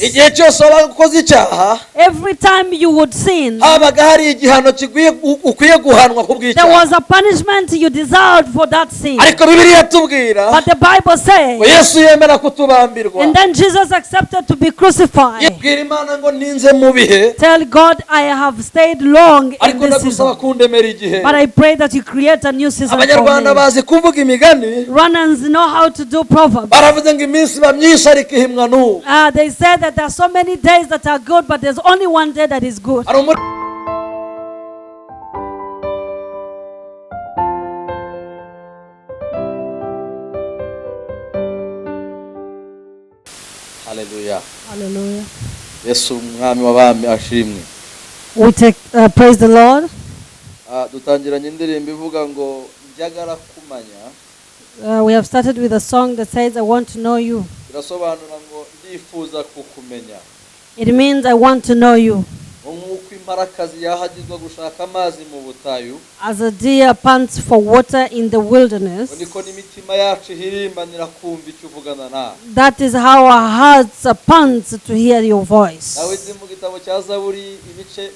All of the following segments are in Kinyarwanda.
igihe cyose wakoze icyaha, every time you would sin, habaga hari igihano ukwiye guhanwa kubw'icyaha. there was a punishment you deserved for that sin. Ariko Bibiliya tubwira, But the Bible says, Yesu yemera kutubambirwa. and then Jesus accepted to be crucified. Yibwira Imana ngo ninze mu bihe, Tell God, I have stayed long in ariko this ndagusaba season, kundemera igihe. but I pray that you create a new season for Abanyarwanda me. bazi kuvuga imigani, Runners know how to do proverbs. baravuze ngo iminsi iba myinshi ariko ihimwa n'ubu. They say that there are so many days that are good, but there's only one day that is good. Hari umuri- Hallelujah. Hallelujah. Yesu umwami w'abami ashimwe. We take praise the Lord. Dutangiranye indirimbo ivuga ngo njagara kumanya. We have started with a song that says, I want to know you. Birasobanura ngo ndifuza kukumenya. It means I want to know you. Nk'uko imparakazi yahagizwa gushaka amazi mu butayu, As a deer pants for water in the wilderness, niko n'imitima yacu ihirimbanira kumva icyo uvugana nawe. that is how our hearts pants to hear your voice. Dawidi mu gitabo cya Zaburi ibice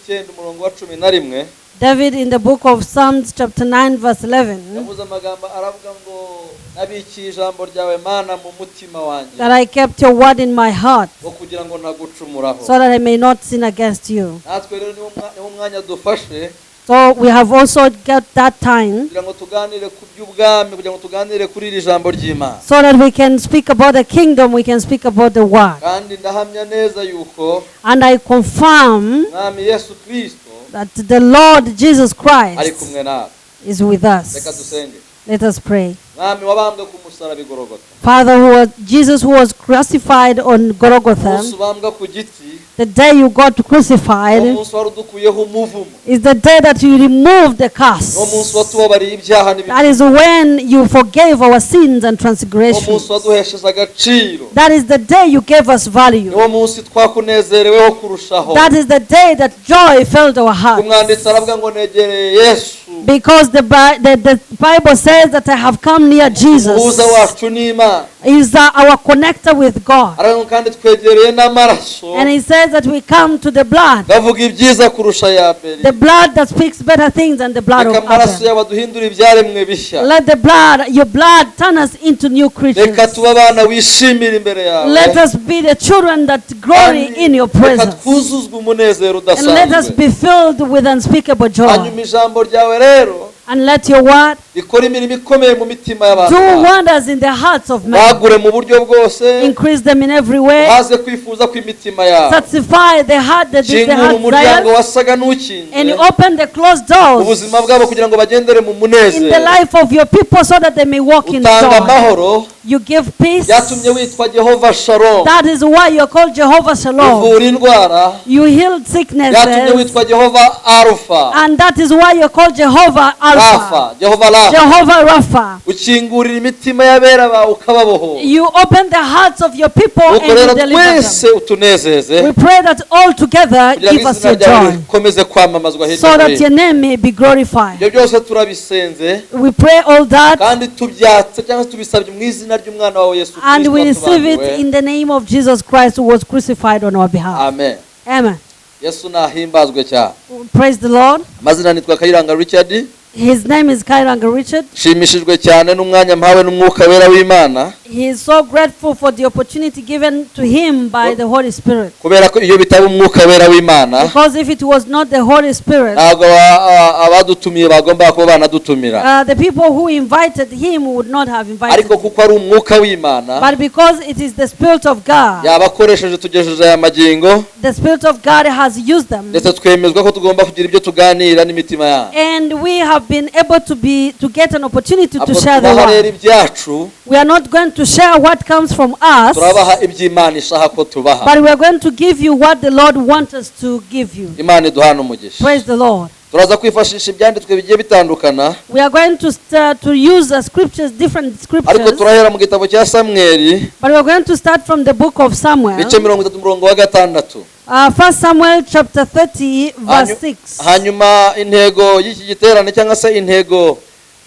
119 umurongo wa 11, David in the book of Psalms chapter 9 verse 11, yavuze amagambo aravuga ngo nabikiye ijambo ryawe Mana mu mutima wanjye, that I kept your word in my heart, ngo kugira ngo nagucumuraho. so that I may not sin against you. Natwe rero niwo mwanya dufashe So we have also got that time kugira ngo tuganire ku by'ubwami, kugira ngo tuganire kuri iri jambo ry'Imana. so that we can speak about the kingdom, we can speak about the word. Kandi ndahamya neza yuko And I confirm Mwami Yesu Kristo that the Lord Jesus ari Christ kumwe nawe. is with Reka us. dusenge. Let us pray. Mwami wabambwe ku musaraba i Golgotha, Father, Jesus who was crucified on Golgotha, umunsi ubambwa ku giti, the day you got crucified umunsi wari udukuyeho umuvumo, is the day that you removed the curse. umunsi watubabariye ibyaha That is when you forgave our sins and transgressions. umunsi waduhesheje agaciro, That is the day you gave us value. niwo munsi twakunezereweho kurushaho. That is the day that joy filled our hearts. Umwanditsi aravuga ngo negereye Yesu, Because the Bible says that I have come near Jesus. umuhuza wacu n'Imana, Is our connector with God. aravuga ngo kandi twegereye n'amaraso, And he says that we come to the blood. bavuga ibyiza kurusha ya mbere. The blood that speaks better things than the blood of Reka amaraso Abel. yawe aduhindure ibyaremwe bishya. Let the blood, your blood, turn us into new creatures. Reka tuba abana wishimira imbere yawe. Let us be the children that glory in your Reka presence. twuzuzwe umunezero And let us udasanzwe. be filled with unspeakable joy. Hanyuma ijambo ryawe rero And let your word rikora imirimo ikomeye mu mitima y'abantu do bawe. wonders in the hearts of men. Bagure mu buryo bwose, Increase them in every way. haze kwifuza kw'imitima yawe. Satisfy the heart that is the Kingura heart umuryango desire. wasaga n'ukinze And open the closed doors ubuzima bwabo kugira ngo bagendere mu in the munezero. life of your people so that they may walk in Utanga joy. amahoro, You give peace. byatumye witwa Jehova Shalom. That is why you are called Jehovah Shalom. Uvura indwara, You healed byatumye sicknesses. witwa Jehova Alpha. And that is why you are called Jehovah Alpha. Rafa, Jehova Rafa. Jehovah Rapha. Ukingurira imitima y'abera bawe ukababohora. You open the hearts of your people and Nuko you rero deliver them. twese utunezeze We pray that all together kugira give ngo us izina your ryawe joy rikomeze kwamamazwa hirya so no that hino. your name may be glorified. Ibyo byose turabisenze We pray all that kandi tubyatse cyangwa se tubisabye mu izina ry'umwana wawe Yesu and we Kristo receive it watubanguwe. in the name of Jesus Christ who was crucified on our behalf. Amen. Amen. Yesu nahimbazwe cyane. Praise the Lord. Amazina nitwa Kayiranga Richard. His name is Kairanga Richard. Shimishijwe cyane n'umwanya mpawe n'umwuka wera w'Imana. He is so grateful for the opportunity given to him by the Holy Spirit. Kubera ko iyo bitaba umwuka wera w'Imana, Because if it was not the Holy Spirit, ntabwo abadutumiye bagomba kuba banadutumira. the people who invited him would not have invited Ariko him. kuko ari umwuka w'Imana, But because it is the Spirit of God, yabakoresheje tugejeje aya magingo, the Spirit of God has used them. ndetse twemezwa ko tugomba kugira ibyo tuganira n'imitima yacu. And we have been able to get an opportunity to share the tubaha rero word. ibyacu, We are not going to share what comes from us, turabaha iby'Imana ishaka ko tubaha. but we are going to give you what the Lord wants us to give you. Imana iduhana umugisha. Praise the Lord. Turaza kwifashisha ibyanditswe bigiye bitandukana, We are going to use scriptures, different ariko scriptures, turahera mu gitabo cya Samweli but we are going to start from the book of Samuel. bice 30 umurongo wa 6. 1 Samuel chapter 30 verse 6. Hanyuma intego y'iki giterane cyangwa se intego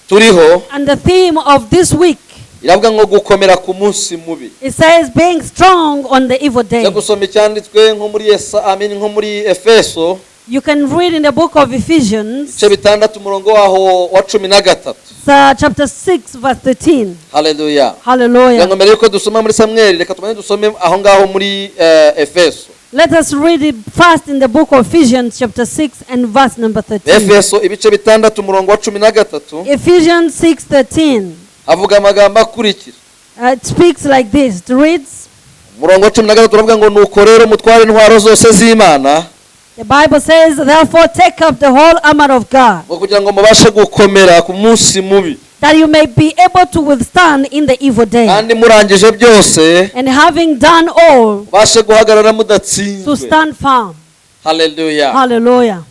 turiho And the theme of this week iravuga ngo gukomera ku munsi mubi. It says being strong on the evil day. Gusoma icyanditswe nko muri Efeso. You can read in the book of Ephesians, chapter 6 verse 13. Hallelujah. Hallelujah. Ngo mbere yuko dusoma muri Samuel, reka tumane dusome aho ngaho muri Efeso. Let us read it first in the book of Ephesians chapter 6 and verse number 13. Efeso ibice 6:13. Ephesians 6:13. Avuga amagambo akurikira. It speaks like this. It reads. Umurongo 13 turavuga ngo nuko rero mutware intwaro zose z'Imana. The Bible says, therefore take up the whole armor of God, that you may be able to withstand in the evil day, and having done all, to stand firm. Hallelujah. Hallelujah.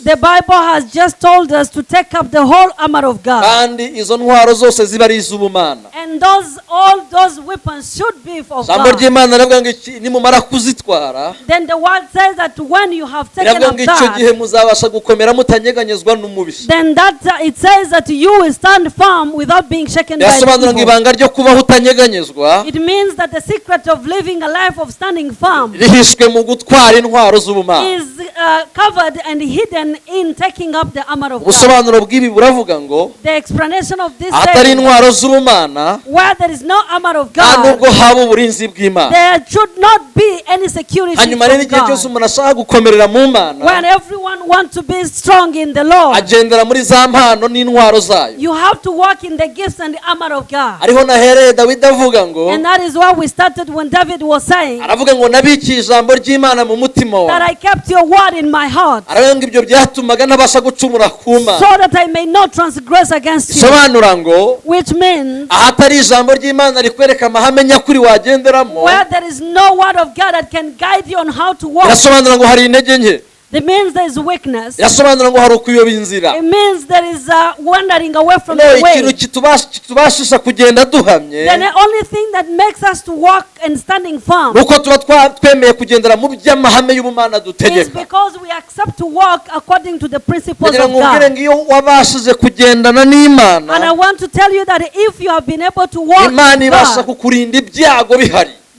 The Bible has just told us to take up the whole armor of God. And all those weapons should be for God. Then the word says that when you have taken up that, then it says that you will stand firm without being shaken by the evil. It means that the secret of living a life of standing firm is covered and hidden in taking up the armor of God. The explanation of this says, where there is no armor of God, there should not be any security from God. When everyone wants to be strong in the Lord, you have to walk in the gifts and the armor of God. And that is why we started when David was saying that I kept your word in my heart, so that I may not transgress against you. Which means where there is no word of God that can guide you on how to walk, it means there is weakness. It means there is wandering away from the way. Then the only thing that makes us to walk and standing firm is because we accept to walk according to the principles of God. And I want to tell you that if you have been able to walk with God,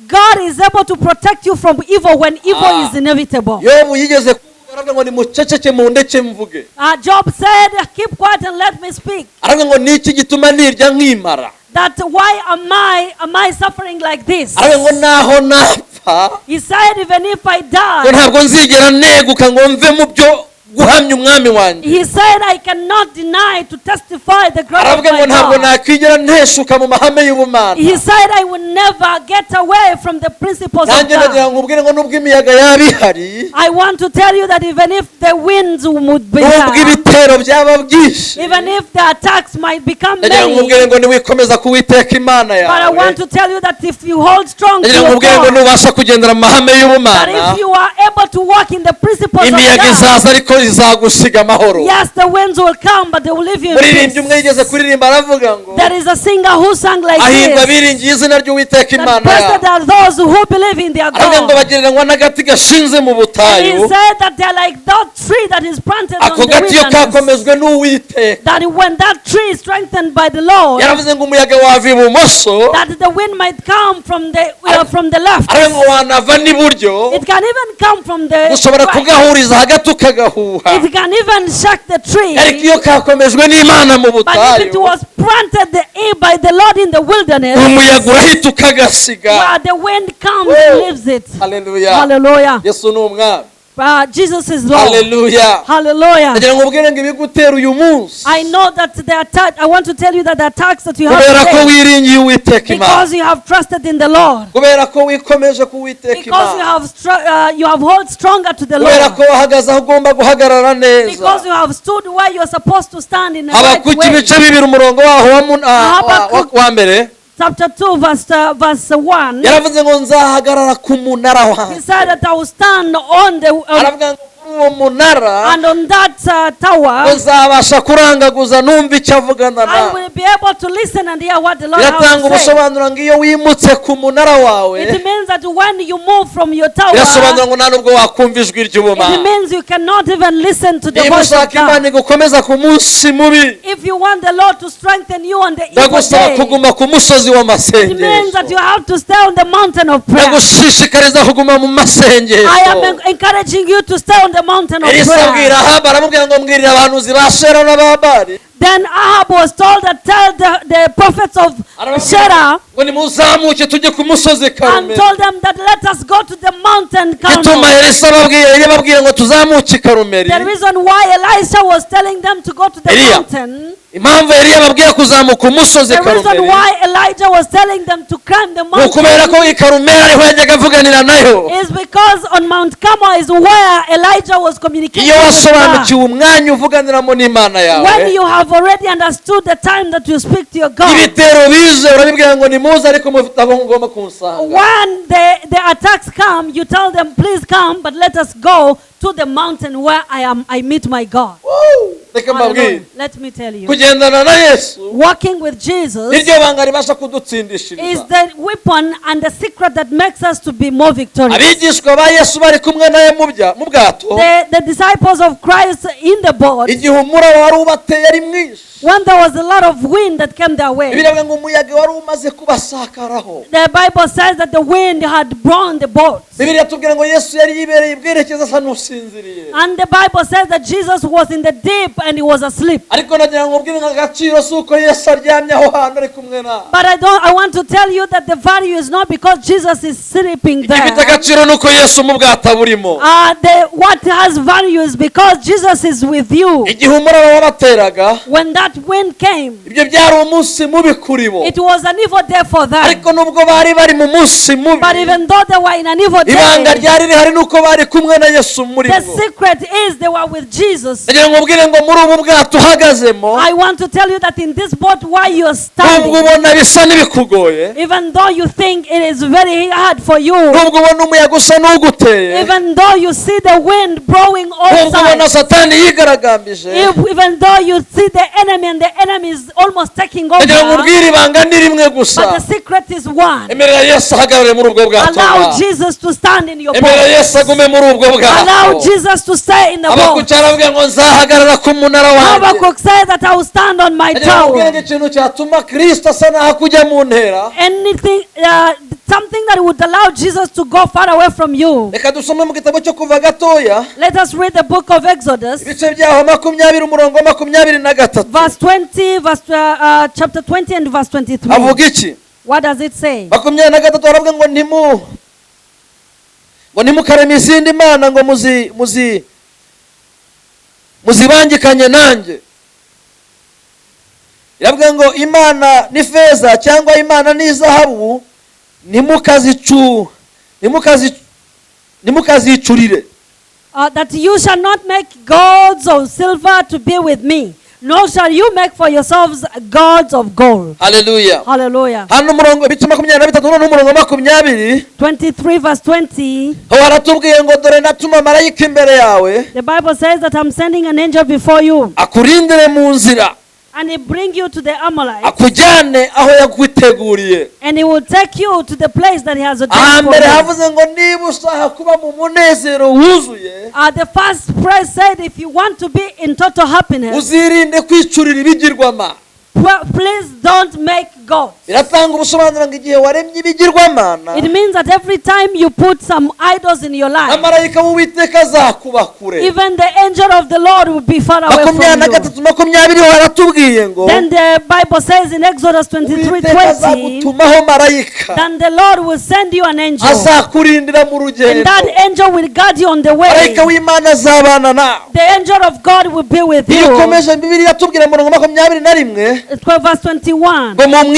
God is able to protect you from evil when evil is inevitable. Job said, keep quiet and let me speak. That why am I suffering like this? He said, even if I die, he said, I cannot deny to testify the glory of my God. He said, I will never get away from the principles of God. I want to tell you that even if the winds would be high, even if the attacks might become many, but I want to tell you that if you hold strong to your God, that if you are able to walk in the principles of God, yes, the winds will come, but they will leave you in peace. There is a singer who sang like this, that blessed are those who believe in their God. And he said that they are like that tree that is planted on the wilderness, that when that tree is strengthened by the Lord, that the wind might come from the left. It can even come from the right. It can even shake the tree. But if it was planted by the Lord in the wilderness, where the wind comes and leaves it. Hallelujah. Hallelujah. Jesus is Lord. Hallelujah. Hallelujah. I know that the attack, I want to tell you that the attacks that you have today, because you have trusted in the Lord, because you have held stronger to the Lord, because you have stood where you are supposed to stand in the right way. Chapter 2 verse 1. He said that I will stand on the uwo munara, and on that tower, uzabasha kurangaguza numva icyo avugana I nawe. will be able to listen and hear what the Lord has Biratanga to say. ubusobanuro ngo iyo wimutse ku munara wawe, It means that when you move from your tower, birasobanura ngo nta nubwo wakumva ijwi ry'ubumana. it means you cannot even listen to the Niba voice of ushaka Imana God. igukomeza ku munsi mubi, If you want the Lord to strengthen you on the evil ndagusaba day, kuguma ku musozi it means that you w'amasengesho. have to stay on the mountain of prayer. Ndagushishikariza kuguma mu I am masengesho. encouraging you to stay on the mountain of Elisa abwira prayer. Ahabu, aramubwira ngo mbwirira abahanuzi ba Shera n'Ababali, Then Ahab was told that tell the prophets of Shera ngo nimuzamuke tujye ku musozi and Karumeli. told them that let us go to the mountain Gituma Carmel. Elisa yababwiye ngo tuzamuke i Karumeli. The reason why Elisha was telling them to go to the Eliya. mountain, Impamvu Eliya ababwira kuzamuka umusozi the reason Karumeli, why Elijah was telling them to climb the ni ukubera ko mountain i Karumeli ariho yajyaga avuganira nayo. is because on Mount Carmel is where Elijah was communicating Iyo with God. wasobanukiwe umwanya uvuganiramo n'Imana When yawe, you have already understood the time that you speak to your God, ibitero bije urabibwira ngo nimuze ariko mufite aho mugomba kunsanga. when the attacks come, you tell them, please come, but let us go to the mountain where I meet my God. Woo! Reka mbabwire, Hallelujah. Let me tell you, kugendana na Yesu walking with Jesus niryo banga ribasha is kudutsindishiriza. the weapon and the secret that makes us to be more victorious. Abigishwa ba Yesu bari kumwe naye mu bwato, The disciples of Christ in the boat, igihe umuraba wari ubateye ari mwinshi, when there was a lot of wind that came their way, biravuga ngo umuyaga wari umaze kubasakaraho. the Bible says that the wind had blown the boat. Bibiliya tubwira ngo Yesu yari yibereye ibwerekezo asa n'usinziriye. And the Bible says that Jesus was in the deep and he was asleep. Ariko nagira ngo mbwire agaciro si uko Yesu aryamye aho hantu ari kumwe nawe. But I want to tell you that the value is not because Jesus is sleeping Igifite there. agaciro nuko Yesu mu bwato aburimo. What has value is because Jesus is with you. Igihe umuraba wabateraga, When that wind came, ibyo byari umunsi mubi kuri bo. it was an evil day for them. Ariko nubwo bari bari mu munsi mubi, But even though they were in an evil ibanga day, ryari rihari nuko bari kumwe na Yesu muri the bo. secret is they were with Jesus. Nagira ngo mbwire ngo muri ubu bwato uhagazemo, I want to tell you that in this boat while you're nubwo standing, ubona bisa n'ibikugoye, even though you think it is very hard for you, nubwo ubona umuyaga usa n'uguteye, even though you see the wind blowing all nubwo ubona sides, Satani yigaragambije, even though you see the enemy and the enemy is almost taking nagira ngo over, ubwire ibanga ni rimwe gusa. but the secret is one. Emerera Yesu ahagarare muri ubwo bwato Allow bwawe. Jesus to stand in your Emerera boat. Yesu agume muri ubwo Allow bwato. Jesus to stay in the boat. Abakucyara bavuga ngo nzahagarara ku munara wanjye. Habakkuk said that I will stand on my Nagira ngo ubwire tower. ikintu cyatuma Kristo asa naho kujya mu ntera. Anything, something that would allow Jesus to go far away from you. Reka dusome mu gitabo cyo kuva gatoya, Let us read the book of Exodus, ibice byaho 20 umurongo wa 23. verse 20, chapter 20 and verse 23. Avuga iki? What does it say? 23 baravuga ngo ntimukareme izindi mana ngo muzibangikanye nanjye. Iravuga ngo imana ni feza cyangwa imana ni zahabu nimukazicurire. That you shall not make gods of silver to be with me, nor shall you make for yourselves gods of gold. Haleluya. Hallelujah. Hano umurongo ibice 23 n'umurongo 20, 23 verse 20. ho haratubwiye ngo dore natuma marayika imbere yawe The Bible says that I'm sending an angel before you, akurindire mu nzira, and he bring you to the Amalekites, akujyane aho yakwiteguriye. and he will take you to the place that he has ordained for Ahambere you. havuze ngo niba ushaka kuba mu munezero wuzuye, The first prayer said, if you want to be in total happiness, uzirinde kwicurira ibigirwamana. please don't make gods. Biratanga ubusobanuro ngo igihe waremye ibigirwamana, It means that every time you put some idols in your life, amarayika w'Uwiteka azakuba kure. even the angel of the Lord will be far away from you. 23:20 haratubwiye ngo Then the Bible says in Exodus Uwiteka 23:20, azagutumaho marayika, then the Lord will send you an angel, azakurindira mu and rugendo. that angel will guide you on the way. Marayika w'Imana azabana nawe. The angel of God will be with Iyo you. ukomeje Bibiliya tubwira mu 21 12 verse 21. ngo mu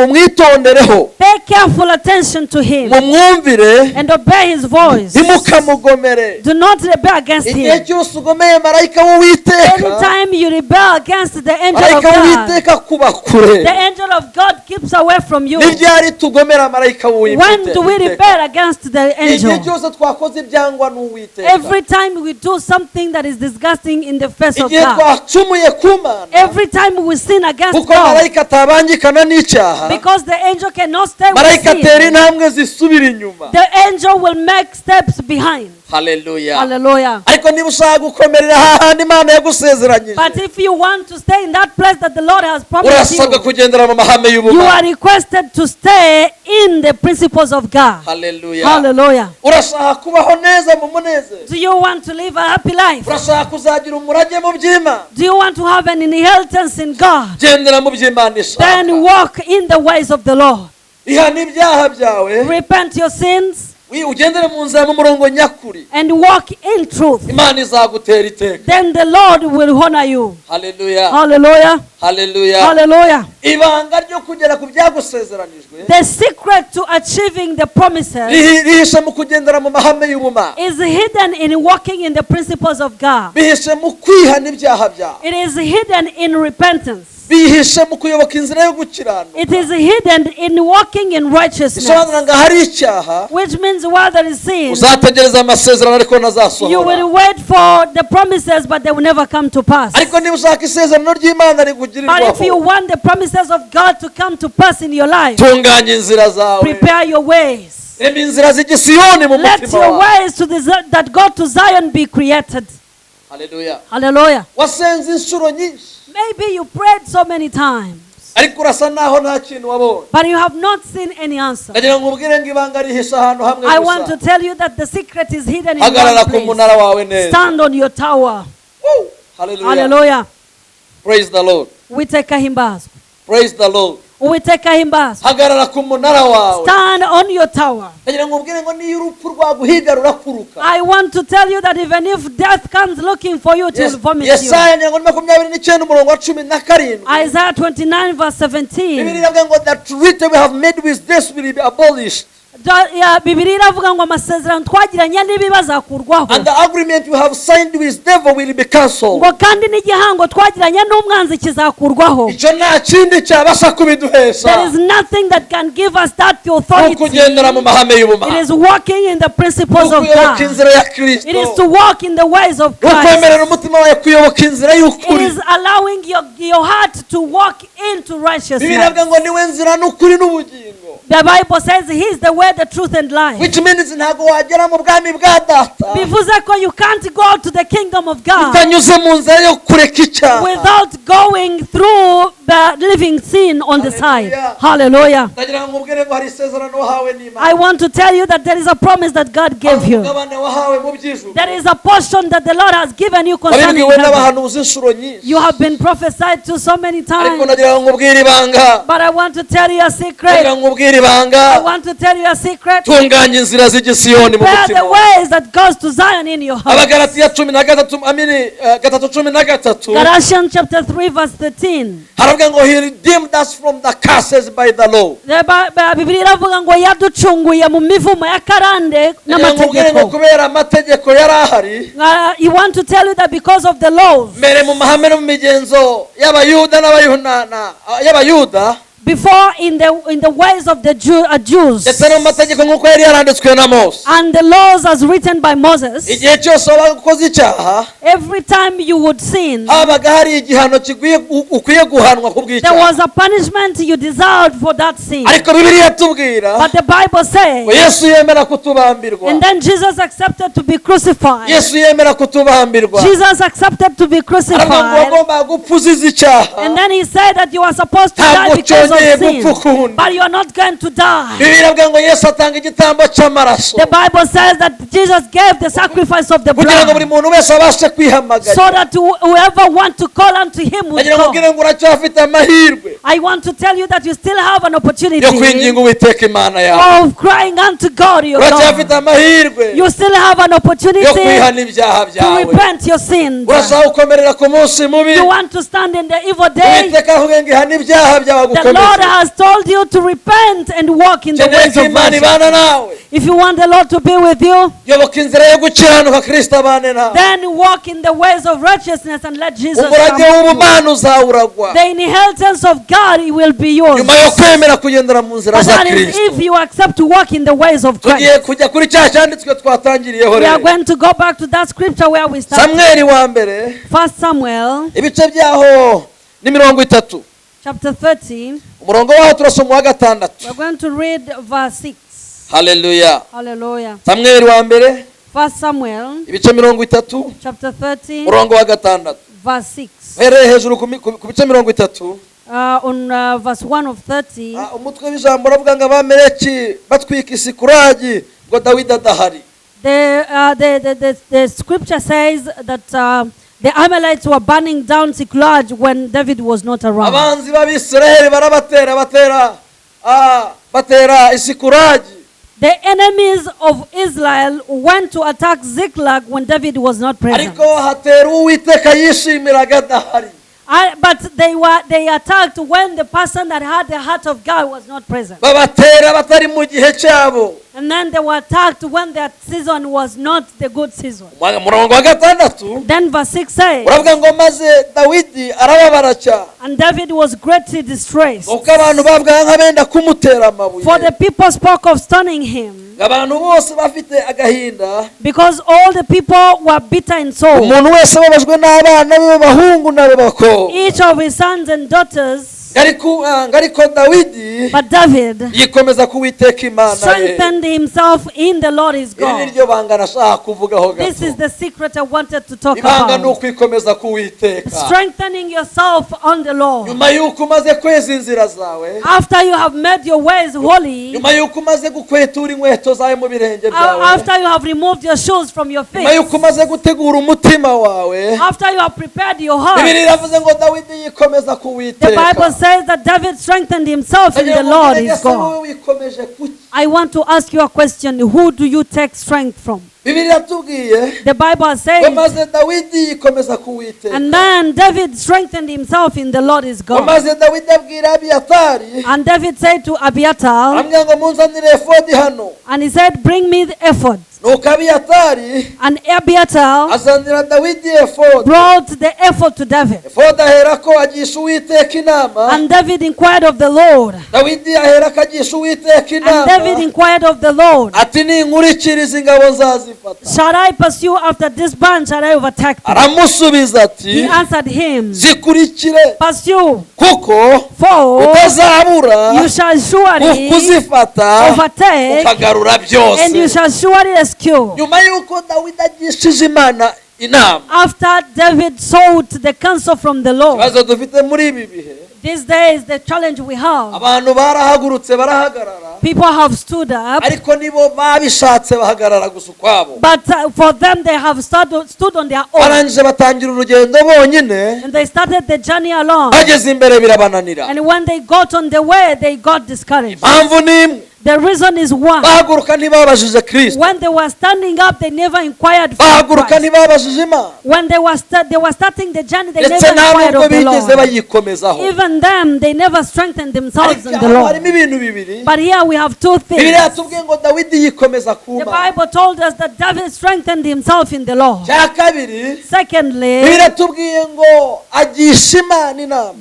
mumwitondereho. Pay careful attention to him. Mumwumvire And obey his voice. ntimukamugomere. Do not rebel against him. Igihe cyose ugomeye marayika w'Uwiteka, Anytime you rebel against the angel of marayika God, w'Uwiteka kuba kure. the angel of God keeps away from you. N'ibyari tugomera marayika w'Uwiteka. When do we rebel against the Igihe angel? cyose twakoze ibyangwa n'Uwiteka. Every time we do something that is disgusting in the face of Igihe God. twacumuye ku Mana, Every time we sin against kuko God. marayika atabangikana n'icyaha, Because the angel cannot stay with marayika atera sin. intambwe zisubira inyuma. The angel will make steps behind. Haleluya. Hallelujah. Ariko niba ushaka gukomerera hahandi Imana yagusezeranyije, But if you want to stay in that place that the Lord has promised urasabwa you, kugendera mu mahame you y'ubumana. are requested to stay in the principles of God. Haleluya. Hallelujah. Urashaka kubaho neza mu munezero, Do you want to live a happy life? urashaka kuzagira umurage mu by'Imana, Do you want to have an inheritance in God? gendera mu by'Imana ishaka. Then walk in the ways of the Lord. Ihana ibyaha byawe, Repent your sins ugendere mu nzira mu murongo nyakuri, and walk in truth. Imana izagutera iteka. Then the Lord will honor you. Haleluya. Hallelujah. Haleluya. Hallelujah. Ibanga ryo kugera ku byagusezeranijwe The secret to achieving the promises rihishe mu kugendera mu mahame y'ubumana, is hidden in walking in the principles of God. bihishe mu kwihana ibyaha byawe, It is hidden in repentance. bihishe mu kuyoboka inzira yo gukiranuka. It is hidden in walking in righteousness. Bisobanura ngo hari icyaha Which means while there is sin, uzategereza amasezerano ariko you ntazasohora. will wait for the promises, but they will never come to pass. Ariko niba ushaka isezerano ry'Imana But if you rigugirirwaho, want the promises of God to come to pass in your life, tunganya inzira zawe, prepare your ways. rema inzira z'igisiyoni mu Let mutima your wawe. ways to that go to Zion be created. Haleluya. Hallelujah. Wasenze inshuro nyinshi, Maybe you prayed so many times, ariko urasa naho nta kintu wabonye. but you have not seen any answer. Ndagira ngo ubwire ngo ibanga rihishe ahantu hamwe I want to gusa. tell you that the secret is hidden in Hagarara one ku place. munara wawe neza. Stand on your tower. Woo! Haleluya. Hallelujah. Praise the Lord. Uwiteka himbazwe. Praise the Lord. Uwiteka himbazwe. Hagarara ku munara wawe. Stand on your tower. Ndagira ngo ubwire ngo niyo urupfu rwaguhiga rurakuruka. I want to tell you that even if death comes looking for you, it will vomit you. Yesaya 29 umurongo wa 17. Isaiah 29 verse 17. Bibiliya iravuga ngo that treaty we have made with this will be abolished. Bibiliya iravuga ngo amasezerano twagiranye n'ibibazakurwaho. And the agreement we have signed with devil will be cancelled. Ngo kandi n'igihango twagiranye n'umwanzi kizakurwaho. Icyo nta kindi cyabasha kubiduhesha. There is nothing that can give us that authority. Kugendera mu mahame y'ubumana. It is walking in the principles of God. inzira ya Kristo. It is to walk in the ways of Christ. Ukwemerera umutima wawe kuyoboka inzira It y'ukuri. is allowing your heart to walk into Bibiliya righteousness. iravuga ngo niwe nzira n'ukuri n'ubugingo. The Bible says He is the way, the truth, and life. Which means ntago wagera mu bwami bwa data Bivuze ko you can't go to the kingdom of God utanyuze mu nzira yo kureka icyaha. without going through the living sin on the side. Hallelujah. Ndagira ngo ubwire ngo hari isezerano wahawe n'Imana. I want to tell you that there is a promise that God gave you. Umugabane wahawe mu by'ijuru. There is a portion that the Lord has given you concerning Wabibwiwe heaven. n'abahanuzi inshuro nyinshi. You have been prophesied to so many Ariko times. ndagira ngo ubwire ibanga. But I want to tell you a secret. Ndagira ngo ubwire I ibanga. want to tell you a secret. Tunganya inzira z'igisiyoni mu Prepare the mutima. ways that goes to Zion in your heart. Abagalatiya 13:13. Galatians chapter 3 verse 13. Haravuga ngo he redeemed us from the curses by the law. Bibiliya iravuga ngo yaducunguye mu mivumo y'akarande n'amategeko. Kubera amategeko yari ahari. You want to tell you that because of the laws. Mbere mu mahame no mu migenzo y'abayuda y'abayuda. Before in the ways of the Jews. Ndetse no mu mategeko nk'uko yari yaranditswe na Mose. And the laws as written by Moses. Igihe cyose wabaga ukoze icyaha. Every time you would sin. Habaga hari igihano ukwiye guhanwa ku bw'icyaha. There was a punishment you deserved for that sin. Ariko Bibiliya tubwira. But the Bible says. Yesu yemera kutubambirwa. And then Jesus accepted to be crucified. Yesu yemera kutubambirwa. Jesus accepted to be crucified. And then he said that you are supposed to die because of sin. But you are not going to die. The Bible says that Jesus gave the sacrifice of the blood. So that whoever wants to call unto him will come. I want to tell you that you still have an opportunity of crying unto God your God. You still have an opportunity to repent your sins. You want to stand in the evil day. The God has told you to repent and walk in the ways of righteousness. If you want the Lord to be with you, then walk in the ways of righteousness and let Jesus come with you. The inheritance of God will be yours. But that is if you accept to walk in the ways of Christ. We are going to go back to that scripture where we started. 1 Samuel chapter 13. We are going to read verse 6. Hallelujah. Hallelujah. 1 Samuel chapter 13 verse 6. On verse 1 of 30. The scripture says that the Amalekites were burning down Ziklag when David was not around. The enemies of Israel went to attack Ziklag when David was not present. But they attacked when the person that had the heart of God was not present. And then they were attacked when that season was not the good season. Then verse 6 says, and David was greatly distressed, for the people spoke of stoning him, because all the people were bitter in soul. Each of his sons and daughters. But David strengthened himself in the Lord his God. This is the secret I wanted to talk about. Strengthening yourself on the Lord. After you have made your ways holy, after you have removed your shoes from your feet, after you have prepared your heart, the Bible says that David strengthened himself in the Lord his God. I want to ask you a question. Who do you take strength from? The Bible says, and then David strengthened himself in the Lord his God. And David said to Abiathar, and he said, bring me the ephod. And Abiathar brought the ephod to David. And David inquired of the Lord. And David inquired of the Lord, shall I pursue after this band? Shall I overtake them? He answered him, pursue, for you shall surely overtake, and you shall surely rescue. After David sought the counsel from the Lord. These days, the challenge we have, people have stood up, but for them they have stood on their own, and they started the journey alone, and when they got on the way, they got discouraged. The reason is one. When they were standing up, they never inquired for Christ. When they were starting the journey, they never inquired of the Lord. Even them, they never strengthened themselves in the Lord. But here we have two things. The Bible told us that David strengthened himself in the Lord. Secondly,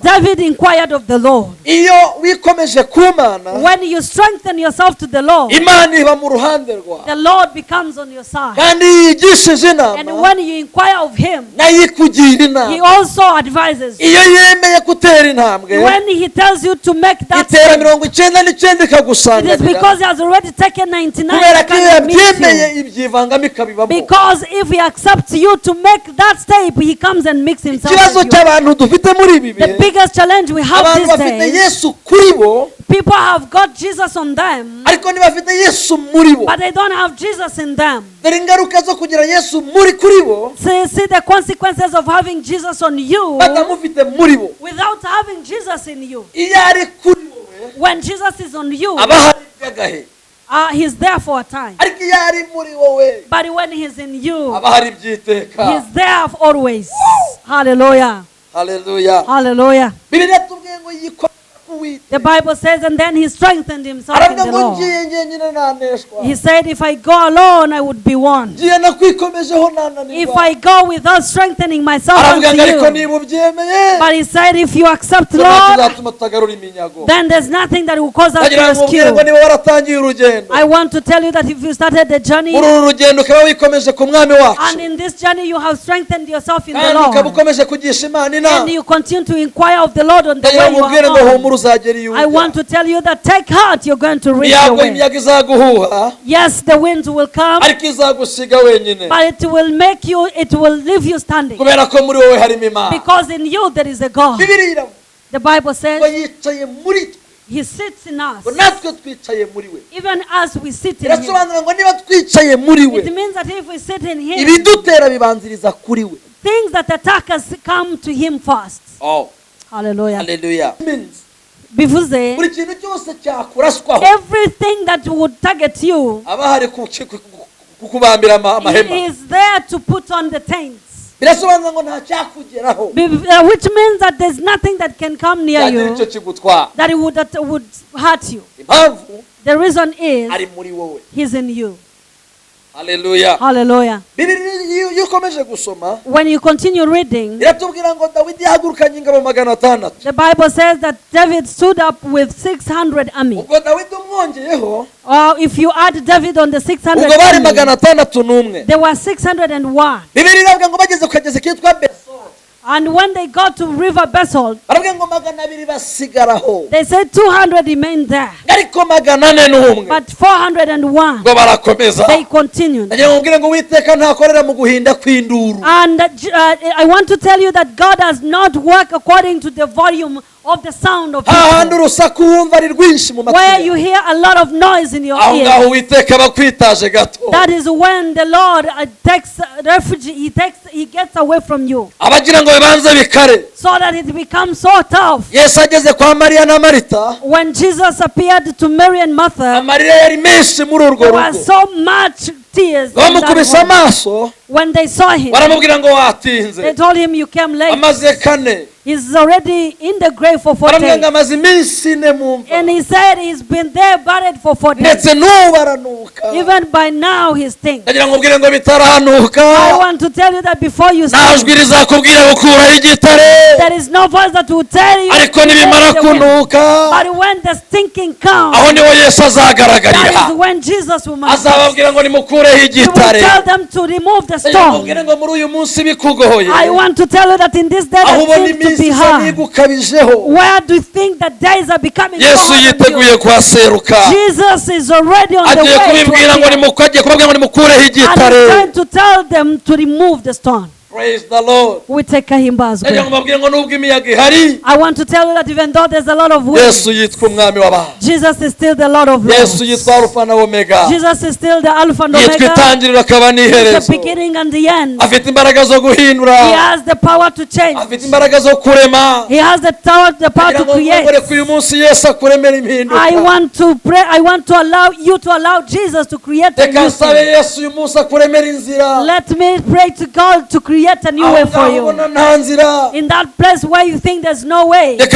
David inquired of the Lord. When you strengthen yourself to the Lord, the Lord becomes on your side. And when you inquire of him, he also advises you. When he tells you to make that step, it is because he has already taken 99. Because if he accepts you to make that step, he comes and mixes himself with you. The biggest challenge we have these days, people have got Jesus on them, but they don't have Jesus in them. See the consequences of having Jesus on you without having Jesus in you. When Jesus is on you, he's there for a time. But when he's in you, he's there always. Hallelujah. Hallelujah. Hallelujah. The Bible says, and then he strengthened himself in the Lord. He said, if I go alone, I would be won. If I go without strengthening myself unto you. But he said, if you accept Lord, then there's nothing that will cause us to rescue. I want to tell you that if you started the journey, and in this journey you have strengthened yourself in the Lord, and you continue to inquire of the Lord on the way you are on, I want to tell you that take heart, you're going to reach your way. Yes, the winds will come, but it will make you, it will leave you standing, because in you there is a God. The Bible says He sits in us, even as we sit in Him. It means that if we sit in Him, things that attack us come to Him first. Oh, hallelujah. Hallelujah. Bivuze, everything that would target you, He is there to put on the taints. Which means that there's nothing that can come near you that it would hurt you. The reason is He's in you. Hallelujah. Hallelujah. When you continue reading, the Bible says that David stood up with 600 army. Or if you add David on the 600 army, there were 601. And when they got to River Besol, they said 200 remained there. But 401, they continued. And I want to tell you that God does not work according to the volume of the sound of people. Where you hear a lot of noise in your ear, that is when the Lord takes refuge. He gets away from you, so that it becomes so tough. When Jesus appeared to Mary and Martha, there was so much tears. When they saw Him, they told Him, you came late. He's already in the grave for 4 days. And he said he's been there buried for 4 days. Even by now he stinks. I want to tell you that before you stink, there is no voice that will tell you. But when the stinking comes, that is when Jesus will manifest. He will tell them to remove the stone. I want to tell you that in this day that seems to be hard, where do you think that days are becoming so hard on you? Jesus is already on the way to appear. And he's trying to tell them to remove the stone. Praise the Lord. We take a himbazwe. I want to tell you that even though there's a lot of wind, Jesus is still the Lord of Lords. Jesus is still the Alpha and Omega, the beginning and the end. He has the power to change. He has the power to create. I want to pray. I want to allow you to allow Jesus to create a new thing. Let me pray to God to create a new way for you. In that place where you think there's no way, let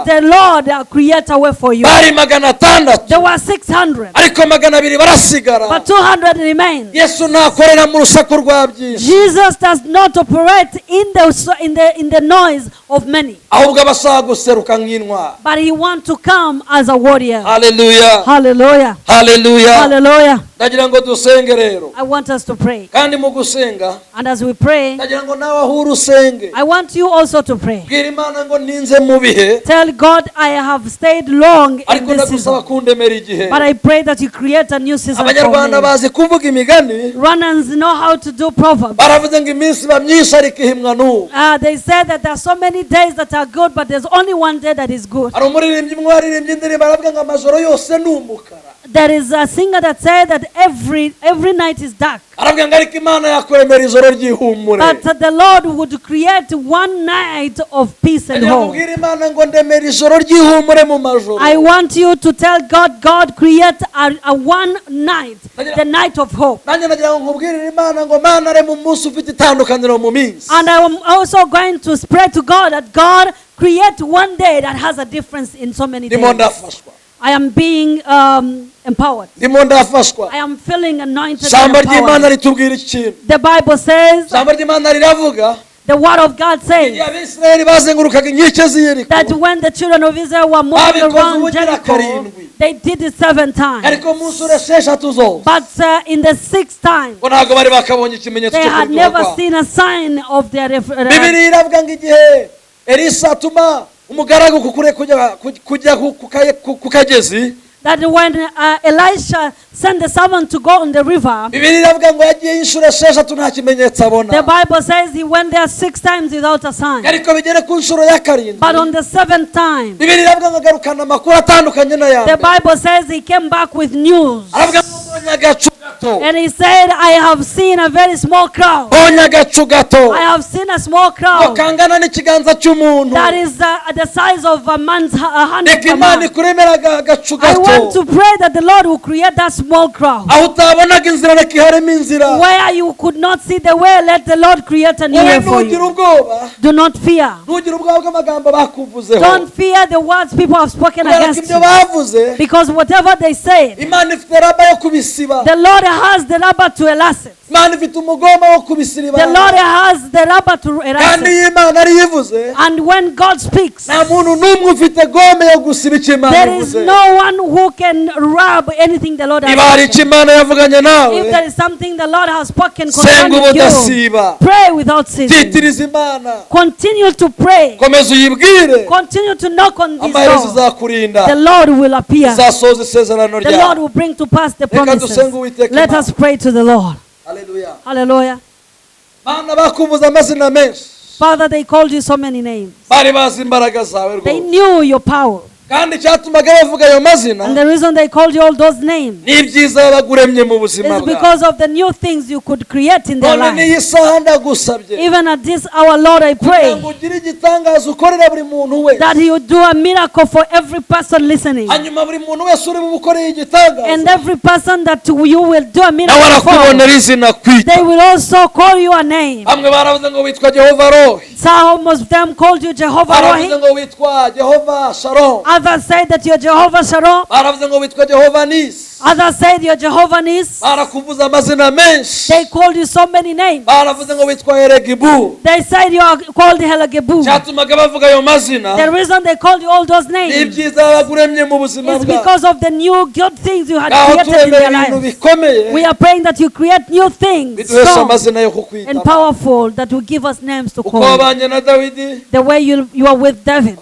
the Lord create a way for you. There were 600, but 200 remain. Jesus does not operate in the noise of many, but He wants to come as a warrior. Hallelujah. Hallelujah. Hallelujah. Hallelujah. I want us to pray. And as we pray, I want you also to pray. Tell God, I have stayed long in this season, but I pray that you create a new season for me. Runners know how to do proverbs. They say that there are so many days that are good, but there's only one day that is good. There is a singer that said that every night is dark. arabwira ngo ariko Imana yakwemera ijoro ry'ihumure. But the Lord would create one night of peace and hope. Ndabwira Imana ngo ndemera ijoro ry'ihumure mu majoro. I want you to tell God, God, create a one night, the night of hope. Nanjye nagira ngo nkubwire Imana ngo Mana re mu munsi ufite itandukaniro mu minsi. And I am also going to pray to God that God create one day that has a difference in so many days. I am being empowered. I am feeling anointed and empowered. The Bible says, the word of God says that when the children of Israel were moving around Jericho, they did it 7 times. But in the 6th time, they had never seen a sign of their umugaragu kukure kujya ku kagezi, that when Elisha sent the servant to go on the river, the Bible says he went there 6 times without a sign. But on the 7th time, the Bible says he came back with news. And he said, I have seen a very small crowd. I have seen a small crowd that is the size of a man's hand. I want to pray that the Lord will create that small crowd. Where you could not see the way, let the Lord create a new way for you. Do not fear. Don't fear the words people have spoken against you. Because whatever they say, the Lord has the rubber to elastic. The Lord has the rubber to elastic. And when God speaks, there is no one who can rub anything the Lord has spoken. If there is something the Lord has spoken concerning you, pray without ceasing. Continue to pray. Continue to knock on this door. The Lord will appear. The Lord will bring to pass the promises. Let us pray to the Lord. Hallelujah. Hallelujah. Father, they called you so many names. They knew your power. And the reason they called you all those names is because of the new things you could create in their life. Even at this hour, Lord, I pray that you do a miracle for every person listening. And every person that you will do a miracle for, they will also call you a name. Some of them called you Jehovah Rohi. Others say that you're Jehovah Shalom. Others said you're Jehovah Nis. They called you so many names. They said you are called Helagebu. The reason they called you all those names is because of the new good things you had created in their lives. We are praying that you create new things, strong and powerful, that will give us names to call. The way you are with David.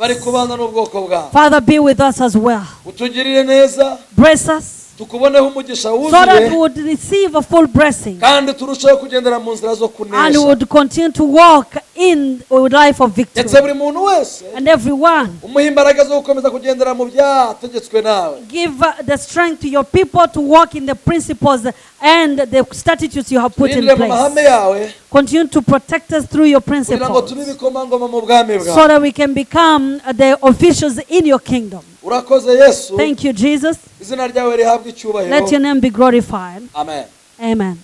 Father, be with us as well. Bless us, so that we would receive a full blessing and would continue to walk in a life of victory. And everyone, give the strength to your people to walk in the principles and the statutes you have put in place. Continue to protect us through your principles so that we can become the officials in your kingdom. Thank you, Jesus. Let your name be glorified. Amen. Amen.